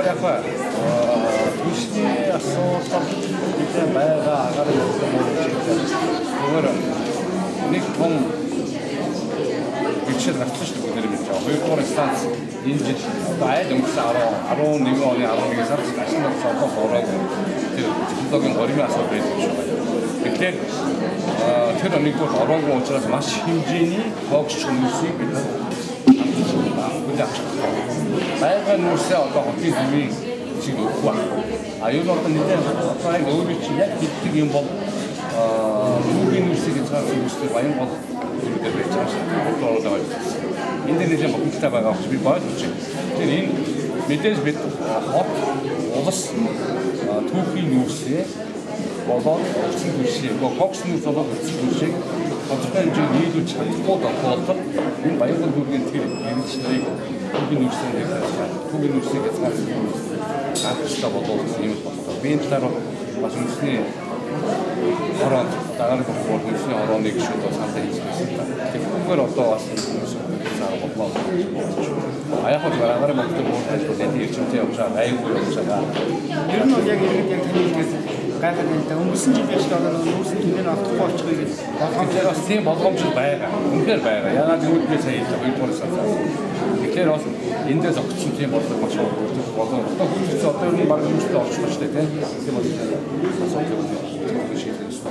бол яг түншний асуудал гэдэг байгаа агаар зүгээр нэг том бичил гарсан шүү дээ бид нар. Хоёрдугаар станц энэ жил одоо айл өнгөрсөн 11 оны 11 сард ашиглаж цогцол ороод тэр технологийн горийн асуудал байдаг шүү дээ. Тэгэхээр тэр нэгдүгээр ороогүй учраас маш хэмжээний тогтч хүмүүсийг бид нар байгаль нүүрсээ одоо хотын хэвийн шиг өгөх баг. Юу нэг нэгэн одоо өөрөө чи яг гэдэг юм бол түүхийн нүүрсийг хязгаарлах үүсдэг баян бол үүргээр байж байгаа шүү дээ. Одоо байна. Энд нэг юм бүгдтэй байгаа учраас би бодлоо. Тэр энэ мэдээж бид хот улс түүхийн нүүрсээ болоод эцэг бүшиг, бокс нүүрс болоод эцэг бүшиг тодорхой хэмжээнд нийлүүлж чадахгүй тохиолдолд энэ баян дүүргийн тэр хэрэгжлийг түүхийн нүүрсээр түүхийн нүүрсийг хязгаарлах болоод юм болоо. Би энэ талаар бас үнэсний хорон дагаад болох үнэсний хорооныг шууд санал хийж байсан. Тэгэхээр одоо бас заа бодлоо. Яг л агаар мөнгөтэй болж байгаа ирчимтэй явж байгаа аюулгүй явж байгаа. Ер нь бол яг таны хэлгээд гайхаад байна. Өнгөрсөн жил яг одоо нүүрсэн түнэн автахгүй болчихгоо гэж боломжтой бас тийм боломж байгаа. Үнээр байгаа. Ягаад гэвэл би сая хоёрдугаар сар. Тэгэхээр бас эндээс огцсон тийм бодлого маш их болоо. Одоо хүнээс одоо ер нь баг хүмүүстэй орчихсон шүү дээ тийм. Тийм бол асуудал шийдэх хэрэгтэй.